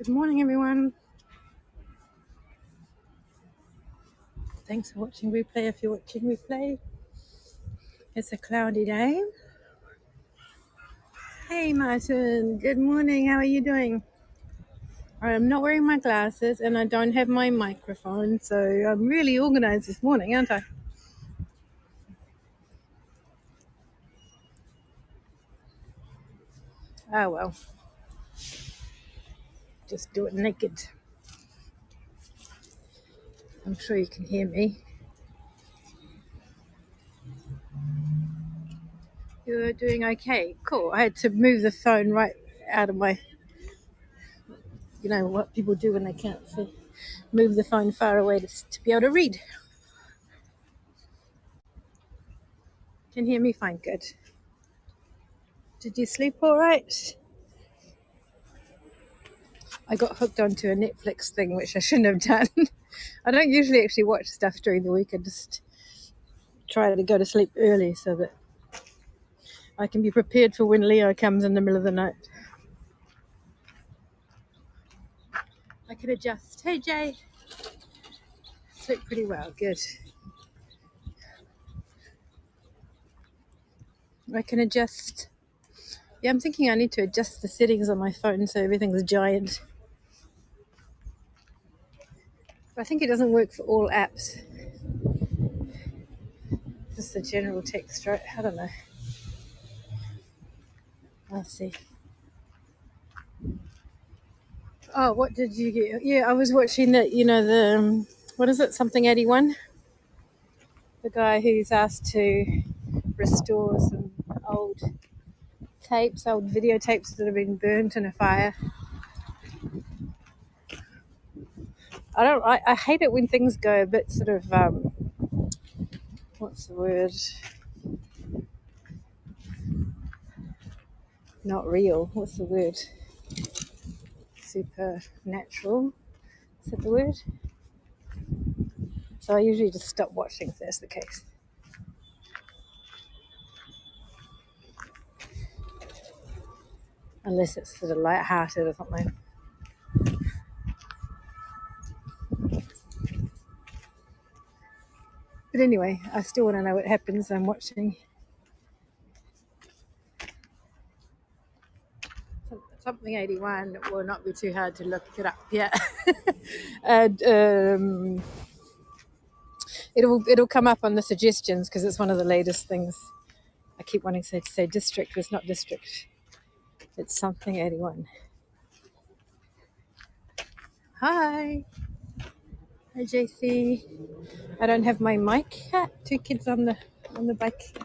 Good morning, everyone. Thanks for watching replay. If you're watching replay, it's a cloudy day. Hey, Martin. Good morning. How are you doing? I'm not wearing my glasses and I don't have my microphone, so I'm really organized this morning, aren't I? Oh, well. Just do it naked. I'm sure you can hear me. You're doing okay. Cool. I had to move the phone right out of my, what people do when they can't see. Move the phone far away to be able to read. Can hear me fine. Good. Did you sleep all right? I got hooked onto a Netflix thing, which I shouldn't have done. I don't usually actually watch stuff during the week. I just try to go to sleep early so that I can be prepared for when Leo comes in the middle of the night. I can adjust. Hey, Jay. Sleep pretty well. Good. I can adjust. Yeah, I'm thinking I need to adjust the settings on my phone so everything's giant. I think it doesn't work for all apps. Just the general text, right? I don't know. I'll see. Oh, what did you get? Yeah, I was watching that, what is it? Something 81? The guy who's asked to restore some old videotapes that have been burnt in a fire. I hate it when things go a bit sort of, what's the word? Not real. What's the word? Supernatural. Is that the word? So I usually just stop watching if that's the case. Unless it's sort of light-hearted or something. But anyway, I still want to know what happens. I'm watching something 81. It will not be too hard to look it up. Yeah. And it'll come up on the suggestions because it's one of the latest things. I keep wanting to say district, but it's not district. It's something 81. Hi. Hi, JC. I don't have my mic. Two kids on the bike.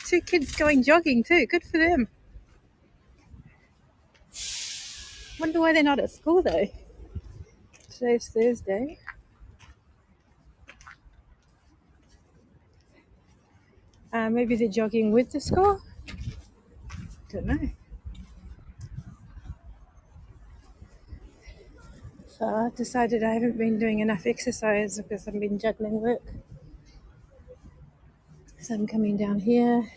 Two kids going jogging too. Good for them. Wonder why they're not at school though. Today's Thursday. Maybe they're jogging with the school. Don't know. So I've decided I haven't been doing enough exercise because I've been juggling work. So I'm coming down here.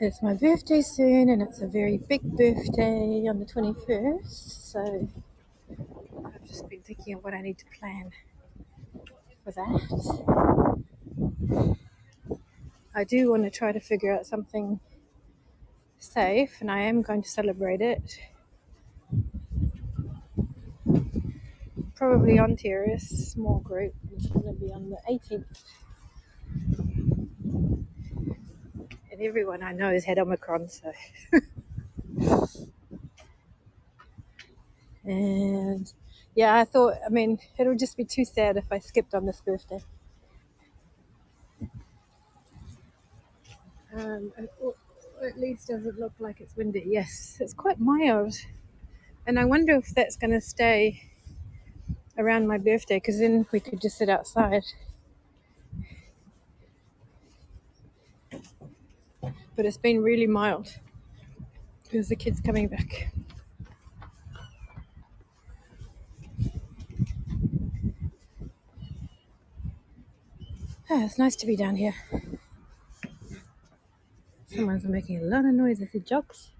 It's my birthday soon, and it's a very big birthday on the 21st. So I've just been thinking of what I need to plan for that. I do want to try to figure out something safe, and I am going to celebrate it. Probably on Terrace, small group. It's going to be on the 18th. And everyone I know has had Omicron, so. And yeah, I thought, it would just be too sad if I skipped on this birthday. At least does it look like it's windy? Yes, it's quite mild. And I wonder if that's going to stay around my birthday, because then we could just sit outside. But it's been really mild because the kids coming back. It's nice to be down here. Someone's making a lot of noise. Is it jokes?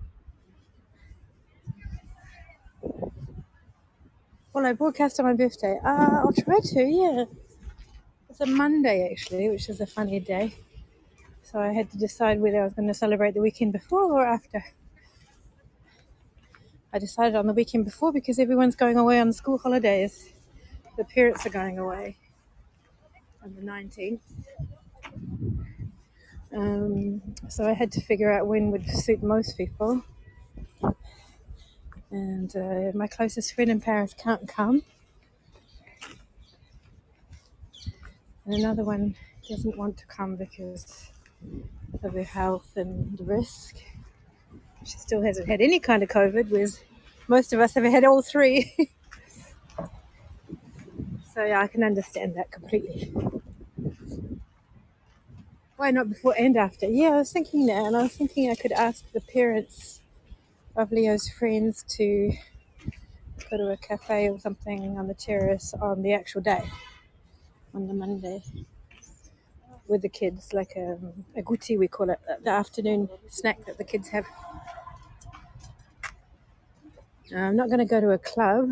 Well, I broadcast on my birthday. I'll try to, yeah. It's a Monday, actually, which is a funny day. So I had to decide whether I was going to celebrate the weekend before or after. I decided on the weekend before because everyone's going away on school holidays. The parents are going away on the 19th. So I had to figure out when would suit most people. And my closest friend in Paris can't come. And another one doesn't want to come because of her health and the risk. She still hasn't had any kind of COVID, whereas most of us have had all three. So yeah, I can understand that completely. Why not before and after? Yeah, I was thinking that, and I was thinking I could ask the parents of Leo's friends to go to a cafe or something on the terrace on the actual day, on the Monday, with the kids, like a goûter, we call it, the afternoon snack that the kids have. I'm not going to go to a club.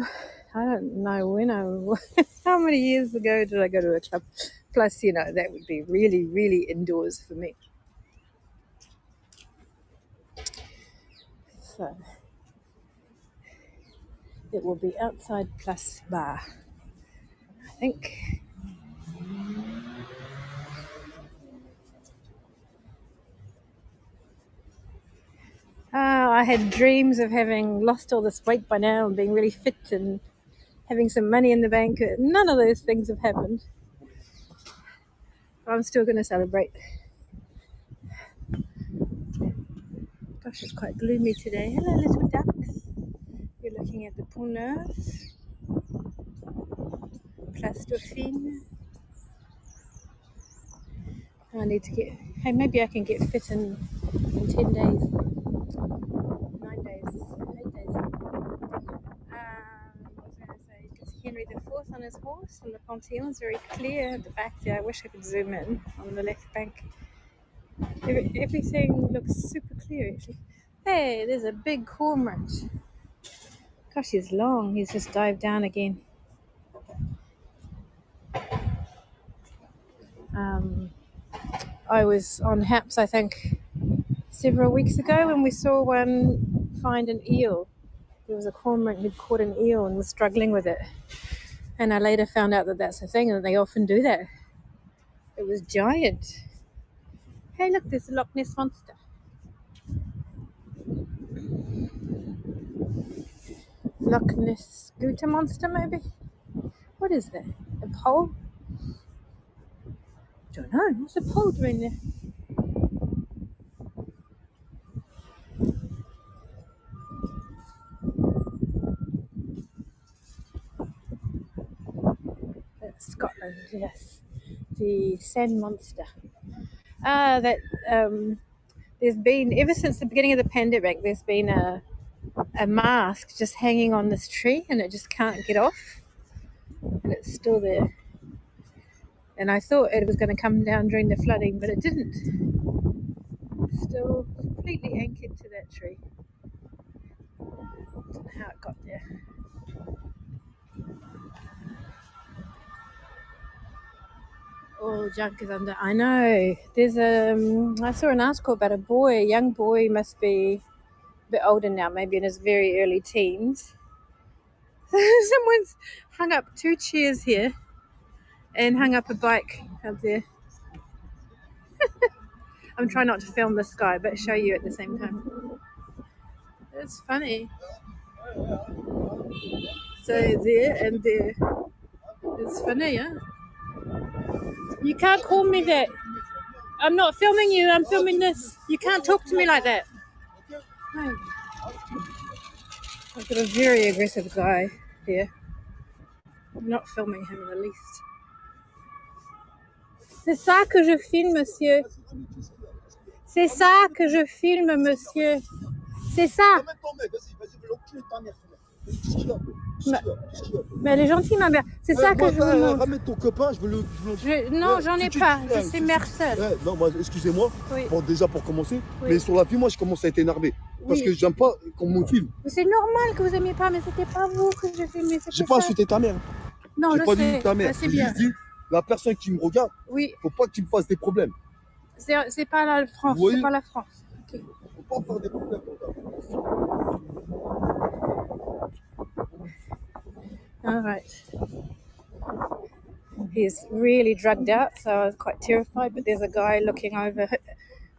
I don't know when how many years ago did I go to a club? Plus, that would be really, really indoors for me. So it will be outside plus bar, I think. I had dreams of having lost all this weight by now and being really fit and having some money in the bank. None of those things have happened. I'm still going to celebrate. Gosh, it's quite gloomy today. Hello, little ducks. You're looking at the Pont Neuf, Place Dauphine. I need to get... Hey, maybe I can get fit in 10 days. 9 days. 8 days. What was I going to say? It's Henry IV on his horse, and the Panthéon is very clear at the back there. I wish I could zoom in on the left bank. Everything looks super clear, actually. Hey, there's a big cormorant. Gosh, he's long. He's just dived down again. I was on Haps, I think, several weeks ago when we saw one find an eel. There was a cormorant who'd caught an eel and was struggling with it. And I later found out that that's a thing, and they often do that. It was giant. Hey, look, there's a Loch Ness Monster. Loch Ness Scooter Monster, maybe? What is that? A pole? Don't know. What's a pole doing there? That's Scotland, yes. The Sand Monster. There's been, ever since the beginning of the pandemic, there's been a mask just hanging on this tree, and it just can't get off. And it's still there. And I thought it was going to come down during the flooding, but it didn't. It's still completely anchored to that tree. I don't know how it got there. All junk is under. I know. There's I saw an article about a young boy, must be a bit older now, maybe in his very early teens. Someone's hung up 2 chairs here and hung up a bike out there. I'm trying not to film this guy, but show you at the same time. It's funny. So there and there. It's funny, yeah? You can't call me that. I'm not filming you, I'm filming this. You can't talk to me like that. No. I've got a very aggressive guy here. I'm not filming him in the least. C'est ça que je filme, monsieur. C'est ça que je filme, monsieur. C'est ça. Bah, mais elle est gentille, ma mère. C'est ça que je vous montre. Ramène ton copain, je veux le... Non, j'en ai pas. Je sais mère seule. Non, moi, excusez-moi, Oui. bon, déjà pour commencer, Oui. mais sur la vie, moi, je commence à être énervé. Parce Oui. que j'aime pas qu'on me filme. C'est normal que vous aimiez pas, mais c'était pas vous que j'ai filmé. J'ai pas insulté ta mère. Non, j'ai je pas sais. dit ta mère. C'est bien. J'ai juste dit, la personne qui me regarde, oui. Faut pas que tu me fasses des problèmes. C'est pas la France. C'est pas la France. Okay. Faut pas faire des problèmes. All right. He's really drugged out, so I was quite terrified. But there's a guy looking over,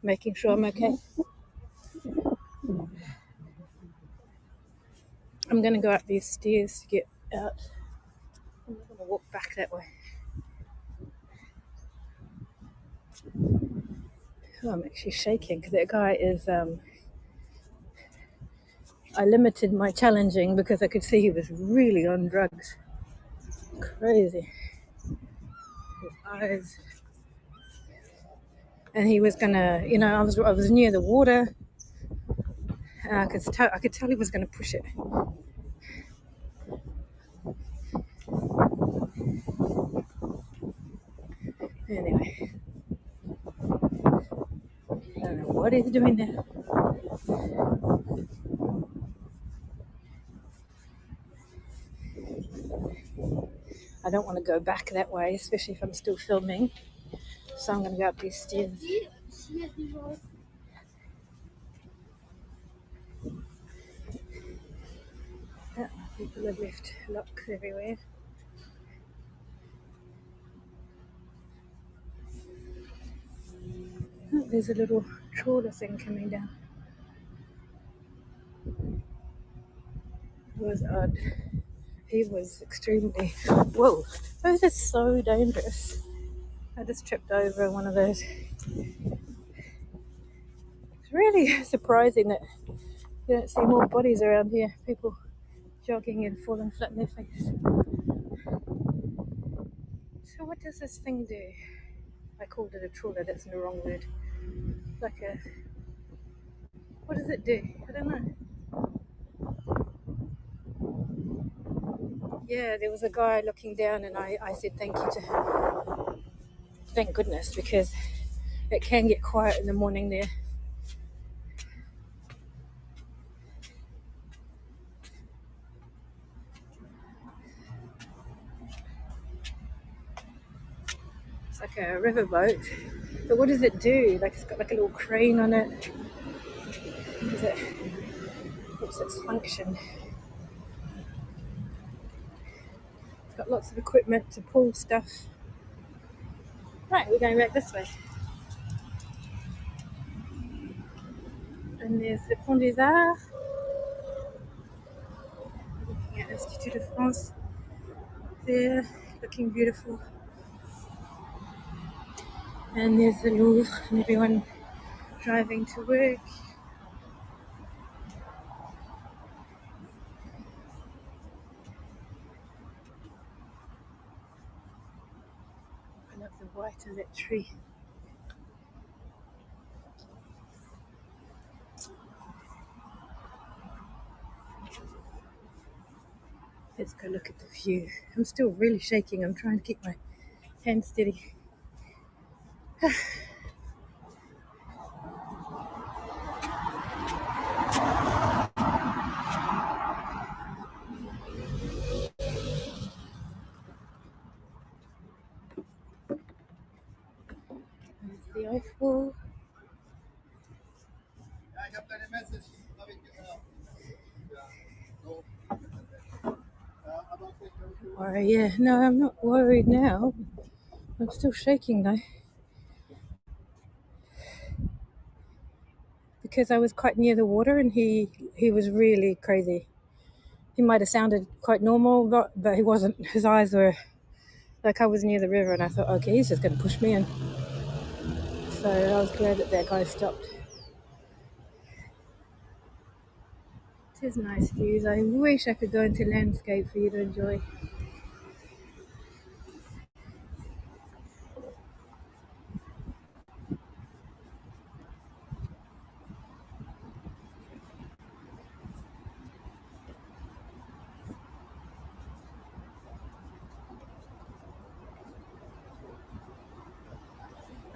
making sure I'm okay. I'm going to go up these stairs to get out. I'm going to walk back that way. Oh, I'm actually shaking because that guy is... I limited my challenging because I could see he was really on drugs. Crazy. His eyes. And he was gonna, I was near the water, and I could tell he was gonna push it. Anyway, I don't know what he's doing there. I don't want to go back that way, especially if I'm still filming. So I'm going to go up these stairs. Yeah, people have left locks everywhere. Oh, there's a little trawler thing coming down. It was odd. He was extremely... Whoa, those are so dangerous. I just tripped over one of those. It's really surprising that you don't see more bodies around here. People jogging and falling flat in their face. So what does this thing do? I called it a trawler, that's the wrong word. Like a... What does it do? I don't know. Yeah, there was a guy looking down and I said thank you to him. Thank goodness, because it can get quiet in the morning there. It's like a riverboat. But what does it do? Like it's got like a little crane on it. What's its function? It's got lots of equipment to pull stuff. Right, we're going back this way. And there's the Pont des Arts. Looking at Institut de France. There, looking beautiful. And there's the Louvre and everyone driving to work. I love the white of that tree. Let's go look at the view. I'm still really shaking. I'm trying to keep my hand steady. There's the Eiffel. Yeah, no, I'm not worried now. I'm still shaking though. Because I was quite near the water and he was really crazy. He might have sounded quite normal, but he wasn't. His eyes were like I was near the river and I thought, okay, he's just going to push me in. So I was glad that guy stopped. It is nice views. I wish I could go into landscape for you to enjoy.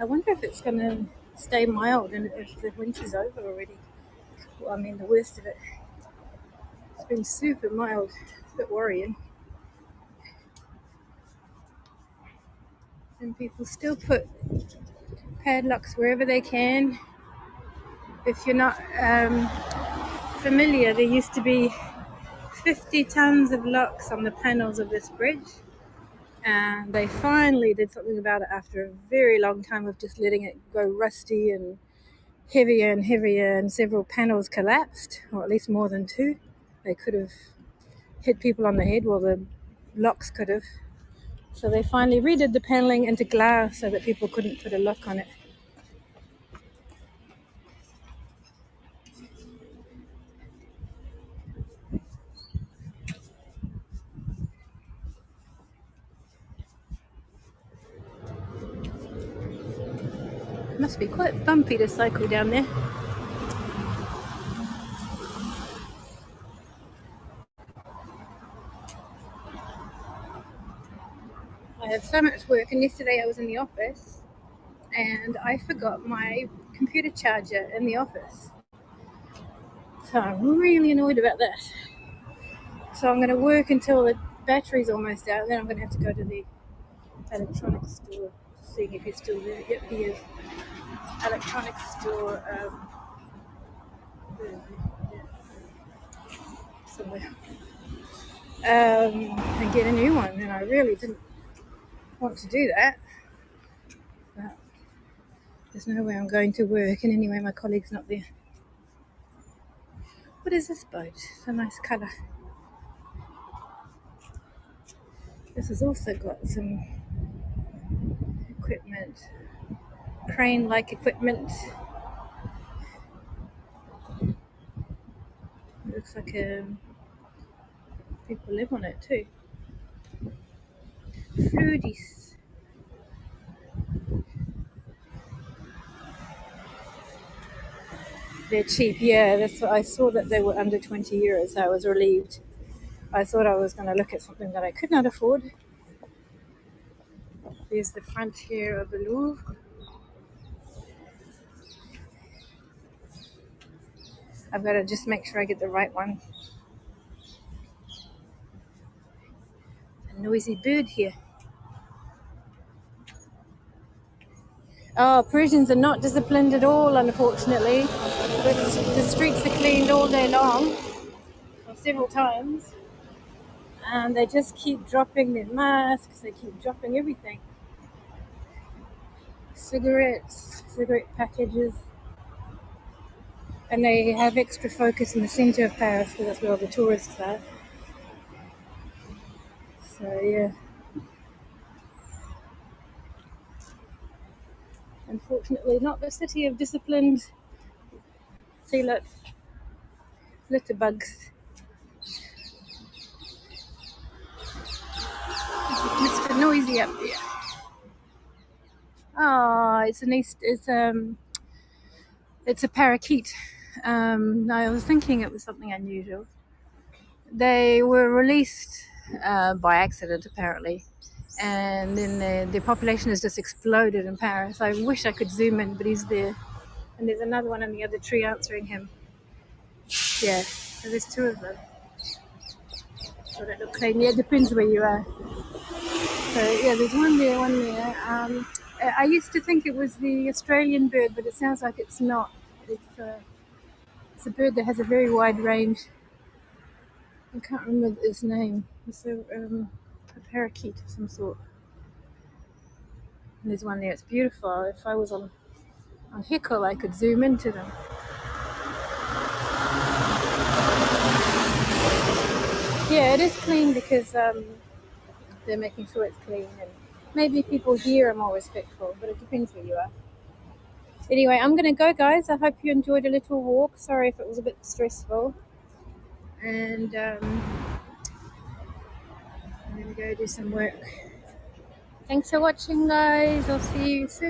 I wonder if it's going to stay mild and if the winter's over already. Well, I mean, the worst of it. It's been super mild. It's a bit worrying. And people still put padlocks wherever they can. If you're not familiar, there used to be 50 tons of locks on the panels of this bridge. And they finally did something about it after a very long time of just letting it go rusty and heavier, and several panels collapsed, or at least more than two. They could have hit people on the head, well, the locks could have. So they finally redid the paneling into glass so that people couldn't put a lock on it. It must be quite bumpy to cycle down there. I have so much work, and yesterday I was in the office and I forgot my computer charger in the office. So I'm really annoyed about that. So I'm going to work until the battery's almost out, then I'm going to have to go to the electronics store, seeing if he's still there. Yep, he is. Electronics store, somewhere. And get a new one, and I really didn't want to do that. But there's no way I'm going to work, and anyway, my colleague's not there. What is this boat? It's a nice colour. This has also got some equipment, crane-like equipment. It looks like people live on it too. Fruities. They're cheap, yeah. That's what I saw, that they were under 20 euros. So I was relieved. I thought I was going to look at something that I could not afford. Here's the front here of the Louvre. I've got to just make sure I get the right one. A noisy bird here. Oh, Parisians are not disciplined at all, unfortunately. The streets are cleaned all day long, or several times, and they just keep dropping their masks, they keep dropping everything. Cigarette packages. And they have extra focus in the centre of Paris because that's where all the tourists are. So, yeah. Unfortunately, not the city of disciplined. See, look, litter bugs. Mr. Noisy up there. Oh, it's a parakeet. I was thinking it was something unusual. They were released by accident, apparently, and then the population has just exploded in Paris. I wish I could zoom in, but he's there. And there's another one in the other tree answering him. Yeah, so there's two of them. So that looks like, yeah, it depends where you are. So yeah, there's one there, one there. I used to think it was the Australian bird, but it sounds like it's not. It's a bird that has a very wide range. I can't remember its name. It's a parakeet of some sort. And there's one there. It's beautiful. If I was on Hickle, I could zoom into them. Yeah, it is clean because they're making sure it's clean, and maybe people here are more respectful, but it depends where you are. Anyway, I'm going to go, guys. I hope you enjoyed a little walk. Sorry if it was a bit stressful. And I'm going to go do some work. Thanks for watching, guys. I'll see you soon.